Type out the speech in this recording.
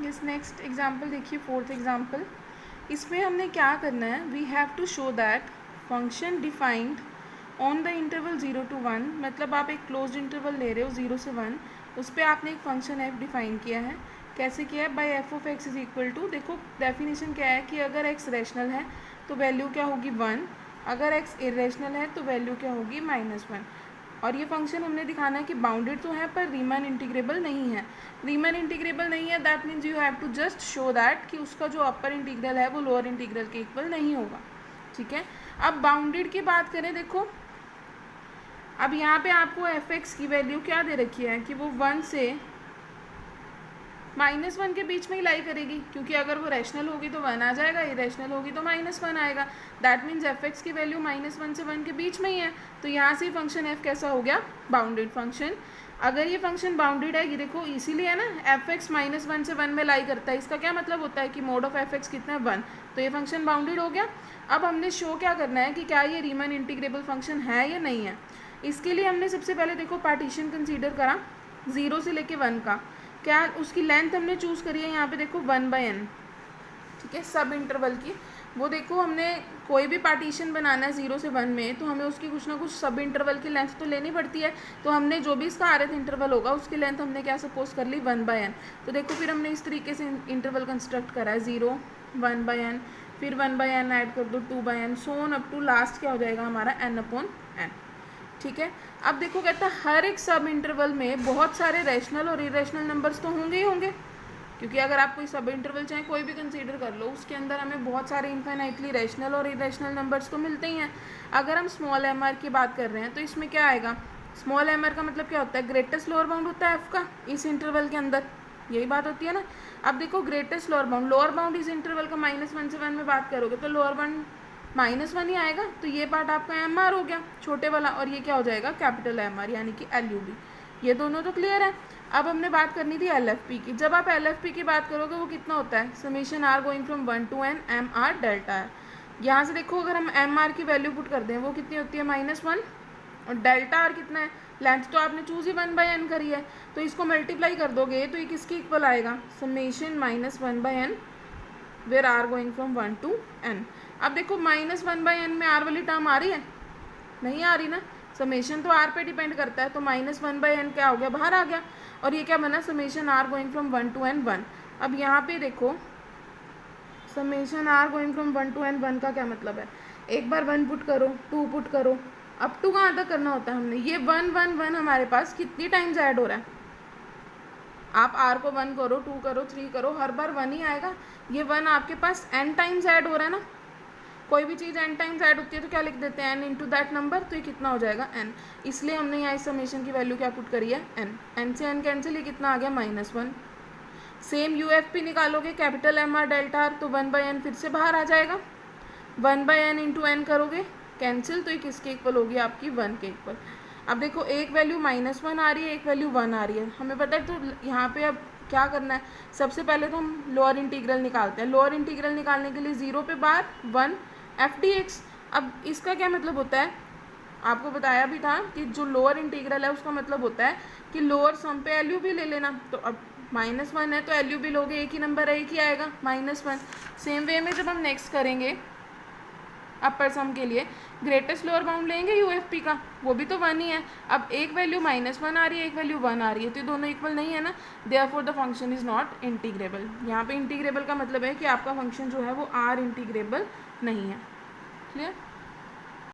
इस next example देखिए, fourth example. इसमें हमने क्या करना है, we have to show that function defined on the interval 0 to 1, मतलब आप एक क्लोज इंटरवल ले रहे हो 0 से 1, उस पर आपने एक फंक्शन एफ डिफाइन किया है। कैसे किया है, by f of x is equal to, देखो डेफिनेशन क्या है कि अगर एक्स रैशनल है तो वैल्यू क्या होगी 1, अगर एक्स इरेशनल है तो वैल्यू क्या होगी -1। और ये फंक्शन हमने दिखाना है कि बाउंडेड तो है पर रीमन इंटीग्रेबल नहीं है। रीमन इंटीग्रेबल नहीं है, that means you have to just show that कि उसका जो अपर इंटीग्रल है वो लोअर इंटीग्रल के इक्वल नहीं होगा। ठीक है, अब बाउंडेड की बात करें, देखो अब यहाँ पे आपको एफ एक्स की वैल्यू क्या दे रखी है कि वो 1 से -1 के बीच में ही लाई करेगी, क्योंकि अगर वो रैशनल होगी तो 1 आ जाएगा, इरेशनल होगी तो -1 आएगा। दैट मीन्स एफ एक्स की वैल्यू -1 से 1 के बीच में ही है, तो यहाँ से फंक्शन एफ कैसा हो गया, बाउंडेड फंक्शन। अगर ये फंक्शन बाउंडेड है, ये देखो इसीलिए है ना एफ एक्स -1 से 1 में लाई करता है, इसका क्या मतलब होता है कि मोड ऑफ एफ एक्स कितना है 1, तो ये फंक्शन बाउंडेड हो गया। अब हमने शो क्या करना है कि क्या ये रीमन इंटीग्रेबल फंक्शन है या नहीं है। इसके लिए हमने सबसे पहले देखो पार्टीशन कंसीडर करा 0 से लेके 1 का, क्या उसकी लेंथ हमने चूज़ करी है यहाँ पे देखो 1/n, ठीक है, सब इंटरवल की। वो देखो हमने कोई भी पार्टीशन बनाना है 0 से 1 में, तो हमें उसकी कुछ ना कुछ सब इंटरवल की लेंथ तो लेनी पड़ती है। तो हमने जो भी इसका rth इंटरवल होगा उसकी लेंथ हमने क्या सपोज कर ली 1/n। तो देखो फिर हमने इस तरीके से इंटरवल कंस्ट्रक्ट करा है 0 1/n, फिर 1/n ऐड कर दो 2/n, so on up to last क्या हो जाएगा हमारा n/n। ठीक है, अब देखो कहता है हर एक सब इंटरवल में बहुत सारे रैशनल और इरेशनल नंबर्स तो होंगे ही होंगे, क्योंकि अगर आप कोई सब इंटरवल चाहे कोई भी कंसीडर कर लो, उसके अंदर हमें बहुत सारे इनफाइनाइटली रैशनल और इरेशनल नंबर्स तो मिलते ही हैं। अगर हम स्मॉल एम आर की बात कर रहे हैं तो इसमें क्या आएगा, स्मॉल एम आर का मतलब क्या होता है, ग्रेटेस्ट लोअर बाउंड होता है एफ का इस इंटरवल के अंदर, यही बात होती है ना। अब देखो ग्रेटेस्ट लोअर बाउंड इस इंटरवल का -1 से 1 में बात करोगे तो लोअर बाउंड -1 ही आएगा, तो ये पार्ट आपका एम आर हो गया छोटे वाला, और ये क्या हो जाएगा कैपिटल एम आर यानी कि एल यू बी। ये दोनों तो क्लियर है। अब हमने बात करनी थी एल एफ पी की। जब आप एल एफ पी की बात करोगे वो कितना होता है, summation r going from 1 to n m r delta r. यहाँ से देखो अगर हम एम आर की वैल्यू पुट कर दें वो कितनी होती है -1, और डेल्टा आर कितना है, लेंथ तो आपने चूज ही 1/n करी है, तो इसको मल्टीप्लाई कर दोगे तो ये किसके इक्वल आएगा, summation -1/n where r going from 1 to n। अब देखो -1/n में आर वाली टर्म आ रही है, नहीं आ रही ना, समेशन तो आर पे डिपेंड करता है, तो -1/n क्या हो गया, बाहर आ गया, और ये क्या बना, summation r going from 1 to n 1। अब यहाँ पे देखो summation r going from 1 to n 1 का क्या मतलब है, एक बार 1 पुट करो 2 पुट करो, अब 2 कहाँ तक करना होता है हमने, ये 1 1 1 हमारे पास कितनी टाइम्स ऐड हो रहा है, आप r को 1 करो 2 करो 3 करो, हर बार 1 ही आएगा। ये 1 आपके पास n टाइम्स ऐड हो रहा है ना, कोई भी चीज़ n टाइम्स ऐड होती है तो क्या लिख देते हैं n इंटू दैट नंबर, तो ये कितना हो जाएगा n। इसलिए हमने यहाँ इस समेशन की वैल्यू क्या पुट करी है n से n कैंसिल, ये कितना आ गया -1। सेम यू एफ पी निकालोगे capital M r delta r, तो 1/n फिर से बाहर आ जाएगा, 1/n इंटू n करोगे कैंसिल, तो ये किसके इक्वल होगी आपकी 1 के इक्वल। अब देखो एक वैल्यू -1 आ रही है, एक वैल्यू 1 आ रही है, हमें पता है, तो यहाँ पे अब क्या करना है, सबसे पहले तो हम लोअर इंटीग्रल निकालते हैं। लोअर इंटीग्रल निकालने के लिए 0 पे बार 1 एफ डी एक्स। अब इसका क्या मतलब होता है, आपको बताया भी था कि जो लोअर इंटीग्रल है उसका मतलब होता है कि लोअर सम पे एल यू भी ले लेना, तो अब -1 है तो एल यू भी लोगे, एक ही नंबर है, एक ही आएगा -1। सेम वे में जब हम नेक्स्ट करेंगे अपर सम के लिए ग्रेटेस्ट लोअर बाउंड लेंगे यूएफपी का, वो भी तो 1 ही है। अब एक वैल्यू -1 आ रही है, एक वैल्यू 1 आ रही है, तो ये दोनों इक्वल नहीं है ना, therefore the function is not integrable. यहाँ पे इंटीग्रेबल का मतलब है कि आपका फंक्शन जो है वो आर इंटीग्रेबल नहीं है। क्लियर।